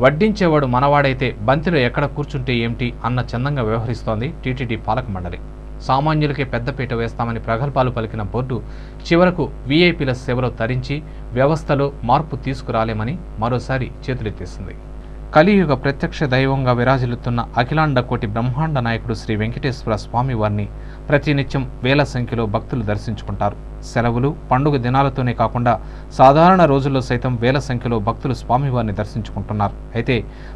వడ్డించేవాడు మనవాడైతే బంతిలో ఎక్కడ కూర్చుంటే ఏమిటి అన్న చందంగా వ్యవహరిస్తోంది టీటీడీ పాలక మండలి. సామాన్యులకే పెద్దపీట వేస్తామని ప్రగల్భాలు పలికిన బోర్డు చివరకు వీఐపీల సేవలో తరించి వ్యవస్థలో మార్పు తీసుకురాలేమని మరోసారి చేతులెత్తేసింది. కలియుగ ప్రత్యక్ష దైవంగా విరాజిల్లుతున్న అఖిలాండ కోటి బ్రహ్మాండ నాయకుడు శ్రీ వెంకటేశ్వర స్వామి వారిని ప్రతినిత్యం వేల సంఖ్యలో భక్తులు దర్శించుకుంటారు. సెలవులు, పండుగ దినాలతోనే కాకుండా సాధారణ రోజుల్లో సైతం వేల సంఖ్యలో భక్తులు స్వామివారిని దర్శించుకుంటున్నారు. అయితే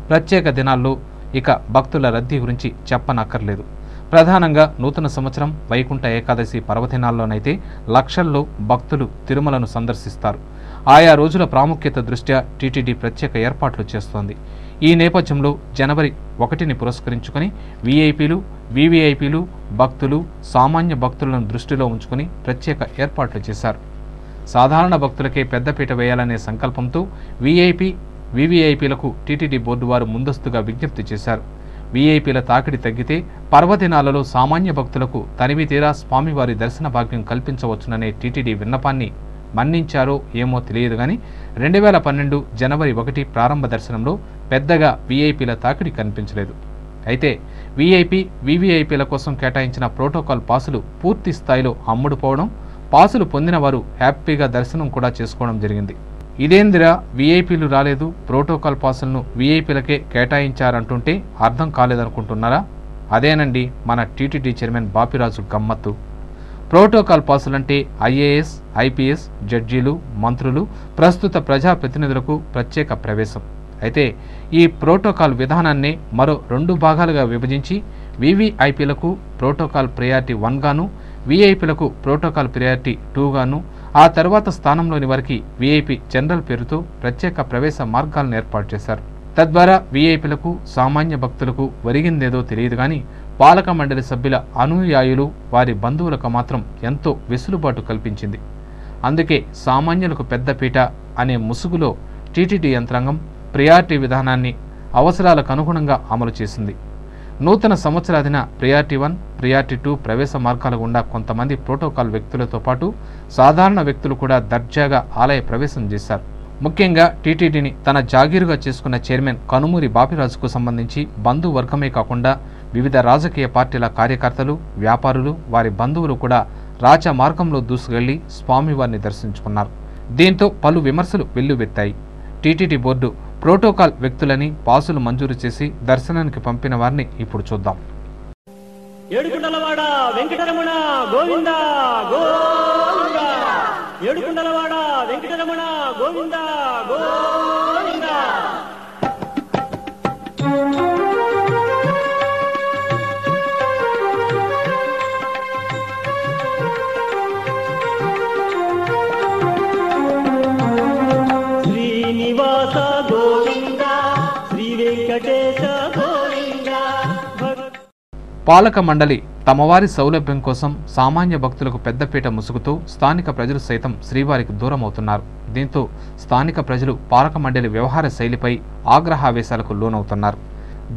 ప్రత్యేక దినాల్లో ఇక భక్తుల రద్దీ గురించి చెప్పనక్కర్లేదు. ప్రధానంగా నూతన సంవత్సరం, వైకుంఠ ఏకాదశి పర్వదినాల్లోనైతే లక్షల్లో భక్తులు తిరుమలను సందర్శిస్తారు. ఆయా రోజుల ప్రాముఖ్యత దృష్ట్యా టీటీడీ ప్రత్యేక ఏర్పాట్లు చేస్తోంది. ఈ నేపథ్యంలో జనవరి 1ని పురస్కరించుకుని వీఐపీలు, వీవీఐపీలు, భక్తులు, సామాన్య భక్తులను దృష్టిలో ఉంచుకుని ప్రత్యేక ఏర్పాట్లు చేశారు. సాధారణ భక్తులకే పెద్దపీట వేయాలనే సంకల్పంతో వీఐపీ, వీవీఐపీలకు టీటీడీ బోర్డు వారు ముందస్తుగా విజ్ఞప్తి చేశారు. వీఐపీల తాకిడి తగ్గితే పర్వదినాలలో సామాన్య భక్తులకు తనివి తీరా స్వామివారి దర్శన భాగ్యం కల్పించవచ్చుననే టీటీడీ విన్నపాన్ని మన్నించారో ఏమో తెలియదు కానీ 2012 జనవరి 1 ప్రారంభ దర్శనంలో పెద్దగా వీఐపీల తాకిడి కనిపించలేదు. అయితే వీఐపీ, వీవీఐపీల కోసం కేటాయించిన ప్రోటోకాల్ పాసులు పూర్తి స్థాయిలో అమ్ముడుపోవడం, పాసులు పొందిన వారు హ్యాపీగా దర్శనం కూడా చేసుకోవడం జరిగింది. ఇదేందిరా వీఐపీలు రాలేదు, ప్రోటోకాల్ పాసులను వీఐపీలకే కేటాయించారంటుంటే అర్థం కాలేదనుకుంటున్నారా? అదేనండి మన టీటీడీ చైర్మన్ బాపిరాజు గమ్మత్తు. ప్రోటోకాల్ పాసులంటే ఐఏఎస్, ఐపీఎస్, జడ్జీలు, మంత్రులు, ప్రస్తుత ప్రజాప్రతినిధులకు ప్రత్యేక ప్రవేశం. అయితే ఈ ప్రోటోకాల్ విధానాన్ని మరో 2 భాగాలుగా విభజించి వీవీఐపీలకు ప్రోటోకాల్ ప్రయారిటీ 1 గాను, వీఐపీలకు ప్రోటోకాల్ ప్రయారిటీ 2 గాను, ఆ తర్వాత స్థానంలోని వారికి వీఐపీ జనరల్ పేరుతో ప్రత్యేక ప్రవేశ మార్గాలను ఏర్పాటు చేశారు. తద్వారా వీఐపీలకు, సామాన్య భక్తులకు ఒరిగిందేదో తెలియదు కానీ పాలక మండలి సభ్యుల అనుయాయులు, వారి బంధువులకు మాత్రం ఎంతో వెసులుబాటు కల్పించింది. అందుకే సామాన్యులకు పెద్దపీట అనే ముసుగులో టీటీడీ యంత్రాంగం ప్రియారిటీ విధానాన్ని అవసరాలకు అనుగుణంగా అమలు చేసింది. నూతన సంవత్సరాదిన ప్రియారిటీ 1, ప్రియారిటీ 2 ప్రవేశ మార్గాల గుండా కొంతమంది ప్రోటోకాల్ వ్యక్తులతో పాటు సాధారణ వ్యక్తులు కూడా దర్జాగా ఆలయ ప్రవేశం చేశారు. ముఖ్యంగా టీటీడీని తన జాగీరుగా చేసుకున్న చైర్మన్ కనుమూరి బాపిరాజుకు సంబంధించి బంధువర్గమే కాకుండా వివిధ రాజకీయ పార్టీల కార్యకర్తలు, వ్యాపారులు, వారి బంధువులు కూడా రాజ మార్గంలో దూసుకెళ్లి స్వామివారిని దర్శించుకున్నారు. దీంతో పలు విమర్శలు వెల్లువెత్తాయి. టీటీడీ బోర్డు ప్రోటోకాల్ వ్యక్తులని పాసులు మంజూరు చేసి దర్శనానికి పంపిన వారిని ఇప్పుడు చూద్దాం. ఏడుకుండలవాడ వెంకటరమణ గోవిందా గోవిందా, ఏడుకుండలవాడ వెంకటరమణ గోవిందా గోవిందా. శ్రీనివాస గోవిందా, శ్రీ వెంకటేశ గోవిందా. పాలక మండలి తమవారి సౌలభ్యం కోసం సామాన్య భక్తులకు పెద్దపీట ముసుగుతూ స్థానిక ప్రజలు సైతం శ్రీవారికి దూరమవుతున్నారు. దీంతో స్థానిక ప్రజలు పాలక మండలి వ్యవహార శైలిపై ఆగ్రహావేశాలకు లోనవుతున్నారు.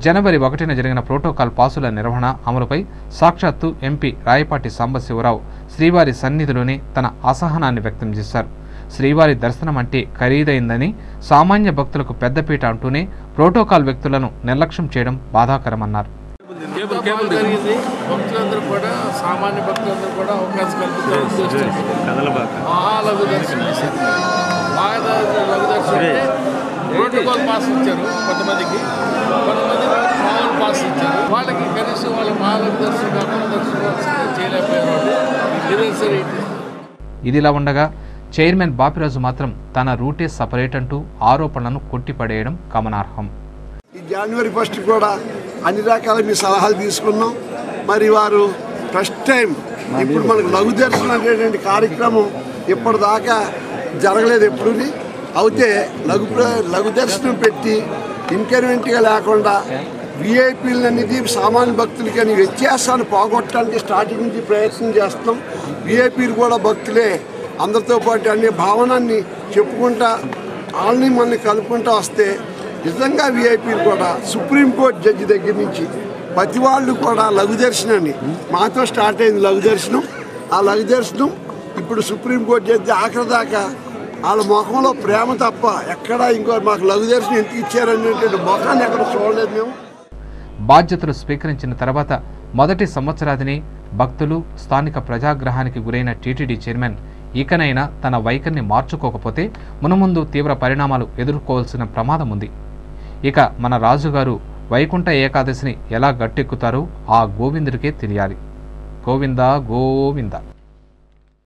జనవరి 1న జరిగిన ప్రోటోకాల్ పాసుల నిర్వహణ అమలుపై సాక్షాత్తు ఎంపీ రాయపాటి సాంబశివరావు శ్రీవారి సన్నిధిలోనే తన అసహనాన్ని వ్యక్తం చేశారు. శ్రీవారి దర్శనం అంటే ఖరీదైందని, సామాన్య భక్తులకు పెద్దపీట అంటూనే ప్రోటోకాల్ వ్యక్తులను నిర్లక్ష్యం చేయడం బాధాకరమన్నారు. భక్తులందరూ కూడా, సామాన్య భక్తులందరూ కూడా అవకాశం కల్పించారు. మహాలఘు దర్శనం ప్రోటోకాల్ పాస్ ఇచ్చారు కొంతమందికి, మామూలు పాస్ ఇచ్చారు. వాళ్ళకి కనీసం వాళ్ళ మహాలఘు దర్శనం కాకుండా దర్శనం చేయలేకపోయారు. ఇదిలా ఉండగా చైర్మన్ బాపిరాజు మాత్రం తన రూటే సపరేట్ అంటూ ఆరోపణలను కొట్టిపడేయడం గమనార్హం. ఈ జనవరి 1 కూడా అన్ని రకాల మీ సలహాలు తీసుకున్నాం. మరి వారు ఫస్ట్ టైం ఇప్పుడు మనకు లఘు దర్శనం అనేటువంటి కార్యక్రమం ఇప్పటిదాకా జరగలేదు ఎప్పుడు. అయితే లఘు దర్శనం పెట్టి ఇన్కన్వీనియంట్గా లేకుండా వీఐపీలనేది సామాన్య భక్తులకి అని వ్యత్యాసాన్ని పోగొట్టడానికి స్టార్టింగ్ నుంచి ప్రయత్నం చేస్తున్నాం. వీఐపీలు కూడా భక్తులే, అందరితో పాటు అనే భావనాన్ని చెప్పుకుంటా వాళ్ళని మనల్ని కలుపుకుంటూ వస్తే నిజంగా వీఐపీలు కూడా సుప్రీంకోర్టు జడ్జి దగ్గర నుంచి ప్రతి వాళ్ళు కూడా లఘు దర్శనాన్ని, మాతో స్టార్ట్ అయింది లఘు దర్శనం, ఆ లఘు దర్శనం ఇప్పుడు సుప్రీంకోర్టు జడ్జి ఆఖరి దాకా వాళ్ళ ముఖంలో ప్రేమ తప్ప ఎక్కడ ఇంకో మాకు లఘు దర్శనం ఎందుకు ఇచ్చారనేటువంటి ముఖాన్ని ఎక్కడ చూడలేదు మేము. బాధ్యతలు స్వీకరించిన తర్వాత మొదటి సంవత్సరాదిని భక్తులు స్థానిక ప్రజాగ్రహానికి గురైన టీటీడీ చైర్మన్ ఇకనైనా తన వైఖరిని మార్చుకోకపోతే మునుముందు తీవ్ర పరిణామాలు ఎదుర్కోవాల్సిన ప్రమాదం ఉంది. ఇక మన రాజుగారు వైకుంఠ ఏకాదశిని ఎలా గట్టెక్కుతారో ఆ గోవిందుడికే తెలియాలి. గోవిందా గోవింద.